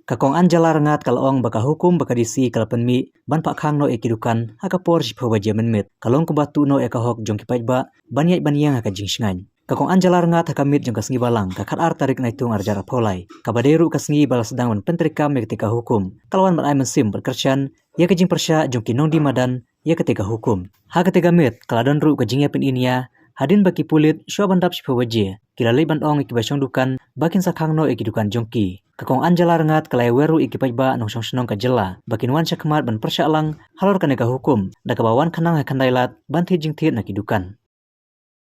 Kakong anjala rengat kalong baka hukum baka disi kalpan mi ban pak khang no ekidukan haka por jipo baje menmit kalong kubatu no ekahok jong kipait ba banyai banyang haka jingsngan. Kakong anjala rengat haka mit jong kasngi balang kakar ar tarik naitung arjar apolai. Kabaderu kasngi balas sedang men pentrika me ketika hukum. Kalwan ban ai mensim berkersian ya kejing persya jong kinong di madan ya ketika hukum. Ha ketika mit kaladon ru kejingnya pin inia hadin baki pulit syua bandap jipo baje. Kilalai ban ong ikibasong dukan bakin sakhang no ekidukan jongki. Kakong anjala rengat kalai weru ikipaj ba nong senong ka jela bakin wan syakmat ban persya lang halor kaneka hukum da kabawan kanang hakandailat ban thijing thit na kidukan.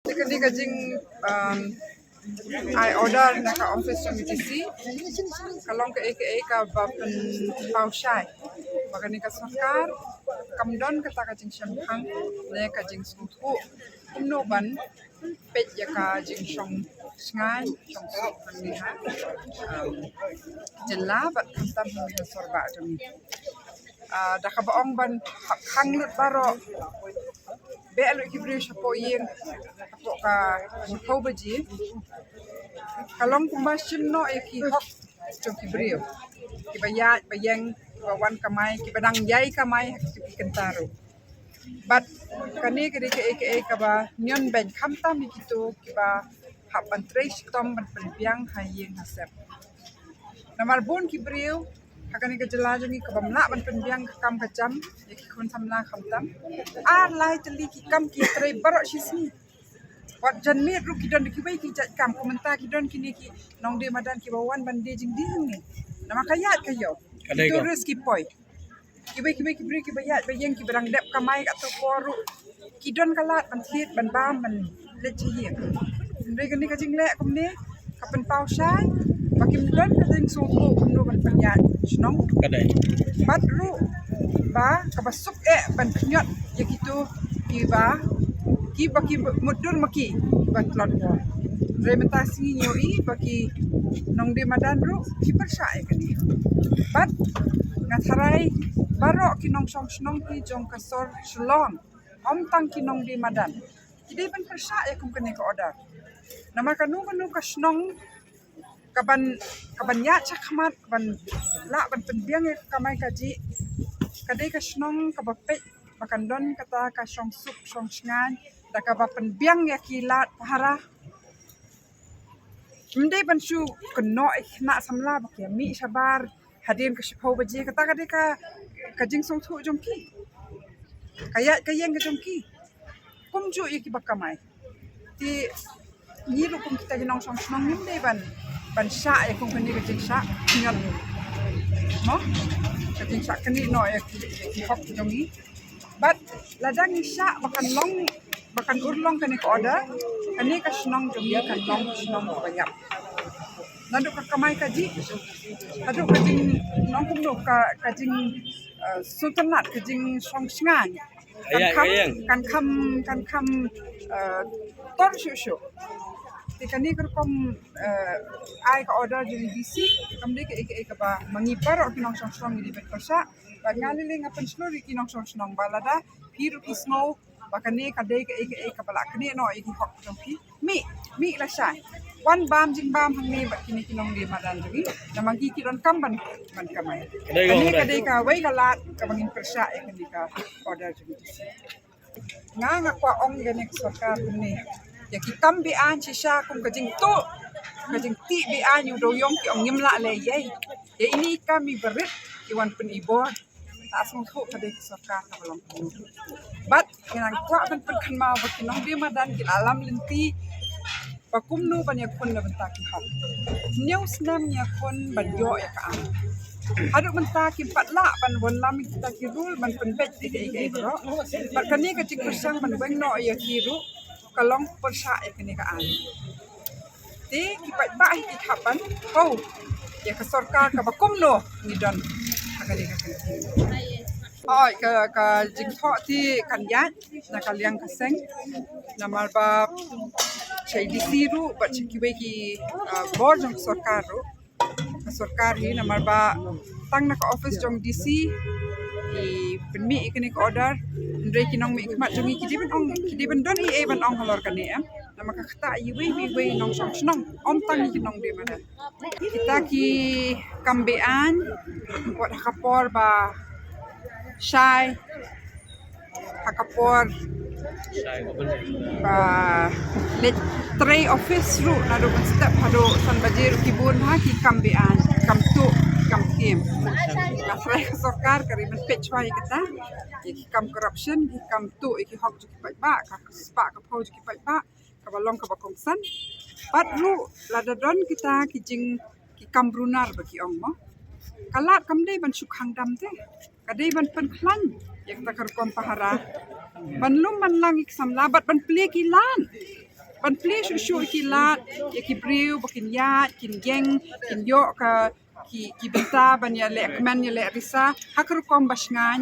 Kadi kajing I order naka office committee kalong ke ka bapen pausyai bagani ka sarkar kamdon kata kajing syamhang le kajing sungtu umno ban pet ya kajing syong sngai syong sok paniha jela bat kantam mi sorba demi da ka baong ban hanglut baro be alu kibri shapo yeng apo ka shapo baji kalong kumbashim no eki hok jong kibri kibaya bayang bawan kamai kibadang yai kamai kentaru but kani kiri ke kaba nyon ben khamta mi kitu kiba hapan trace tom ban penbiang hayeng hasep namar bon kibriu hakani ke jelajongi kabamna ban penbiang kam kajam yaki kon samla khamtam ar lai teli ki kam ki tre barok shisni wat janmi ru ki don ki bai ki jat kam komenta ki don kini ki nong de madan ki bawan ban de jing ding ni nama kayat kayo itu rezeki poi ki bai ki bri ki bayat bayeng ki barang dep kamai kat tu poru ki don kalat ban thit ban bam ban le chi ndai kani ka jing le kom ni kapen pau sai bakim don ka jing su ko no ban panyat snong kadai bat ru ba ka basuk ban knyot ya kitu ki ba ki baki mudur maki bat lot ko rementasi nyori baki nong de madan ru ki persai kani bat ngatharai barok ki nong song snong ki jong kasor shlong om tang ki nong de madan kidai ban persai ya kum kani ka order nama kanu ka snong kaban ya chakmat ban la ban penbiang kamai kaji kadai ka snong kabapet makan don kata ka song sup song sngan da ka ba penbiang ya kilat pahara mende ban su keno na samla bakia mi sabar hadin ka shipau baji kata kadai ka kajing song thu jongki kayat kayeng ka jongki kumju yaki bakamai ti ni lu kum kita ginong song snong mende ban sya ya kum kani kajing sya nyon mo kajing sya kani no ya ki hok jongi but ladang ni sya bakan long bakan urlong kani ko order kani ka snong jongi kan long snong bayap nadu ka kamai kaji adu kajing nong kum no ka kajing sultanat kajing song sngan kan kam tor shu tikani kerkom ai ka order jadi DC kamde ke ka ba mangiparo kinong song di persa ba ngaliling apan slori kinong song balada hiru kisno bakane kadai ke ka bala kani no iki hok jongpi mi la sai wan bam jing bam hangni bakini kinong di madan jadi namagi kidon kamban ban kamai kani kadai ka wai galat ka bangin persa kani ka order jadi DC nga kwa ong ganek sarkar ni ya ki kam bi an chi sha kum kajing tu kajing ti bi an yu do yong ki ong nyimla le ye ya ini kami berit ki wan pen ibor ta asung thu kade sarkar ka belum bat kinang kwa pen kan mau bakinong di madan ki alam lenti pakum nu ban ya kun na benta ki hak news nam ya kun ban yo ya ka an hadu benta ki patla ban won lam kita ki rul ban pen bet ke bro bat kani ka tik persang ban weng no ya ki ru kalong persya kini ka an ti kipat ba ki kapan ho ya ka sarkar ka bakum no ni don agani ka oi ka jing tho ti kan ya na kaliang ka seng namar ba chai disiru ba chikiwe ki board ng sarkar ro ka sarkar hi namar ba tang na ka office jong DC penmi ikni ko order ndre kinong mi kmat jongi kidi ban don ban ong halor kan ya nama ka kata wi nong song snong om tang kinong de mana kita ki kambean buat hakapor ba shai hakapor ba let tray office ru na do step hado san bajir kibun ha ki kambean kamtu kamkim na fray sarkar kariban pechwai kita ki kam corruption ki kam tu ki hok ki ba ka spa ka pau ki ba ka balong ka bakong san pat ru ladadon kita ki jing ki kam brunar ba ki ong mo kalat kam dei ban sukhang dam te kadai ban pen khlan yak takar kom pahara ban lum man lang ik samla bat ban ple ki lan ban ple shu ki lat ki briu bakin ya kin geng kin yo ka ki benta ban ya le kmen ya le risa hakar kom basngan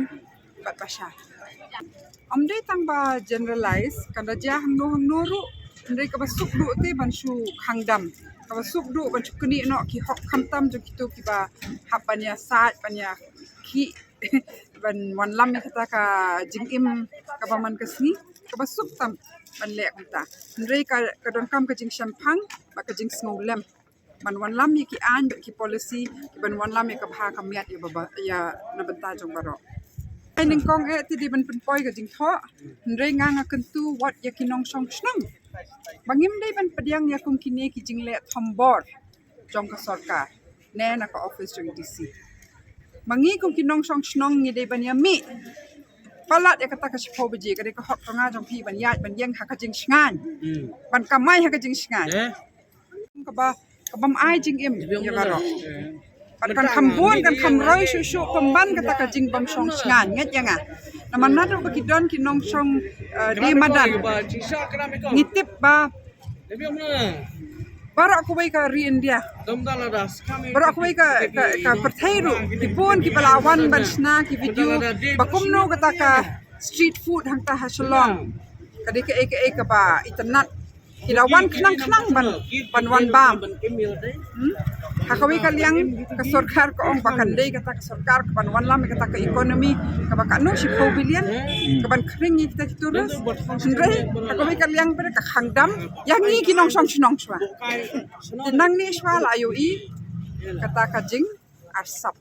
bat basha amde tang ba generalize kada ja hangno ru ndai ka basuk du te ban shu khangdam ka basuk du ban chukni no ki hok khamtam jo kitu ki ba hapan ya sat ban ya ki ban wan lam kata ka jingim ka baman kasni ka basuk tam ban le kata ndai ka don kam ka jing shampang ba ka jing snolem ban wan lam ki an ki policy ban wan lam ka bha ka miat ya baba ya na banta jong baro ai ning kong ti di ban poi ka jing tho ndai nga kentu wat ya kinong song snang bangim dei ban padiang ya kum kini ki jing le thombor jong ka sarkar ne na ka office jong DC mangi kum kinong song snong ni dei ban ya mi palat ya kata ka sipo beji ka de ka hok nga jong pi ban ya ban yang ha ka jing sngan ban kamai ha ka jing sngan ka ba ka bam ai jing im ya baro kan khambon kan khamroi su pemban kata ka jing bam song sngan nget ya nga naman na do ka kidon kinong song di madan ngitip ba bara ko bai ka ri India bara ko bai ka perthairu kipon ki palawan ban sna ki video bakumno kata ka street food hangta hasolong kadika ka ba internet kilawan khnang ban wan bam hakawi kaliang ka sarkar ko ong bakandai kata ka sarkar ka ban wan lam kata ka economy ka baka no si 4 billion ka ban kring ni kita turus sundrai hakawi kaliang ber ka khangdam yang ni kinong song chinong swa tinang ni swa la yo i kata ka jing arsap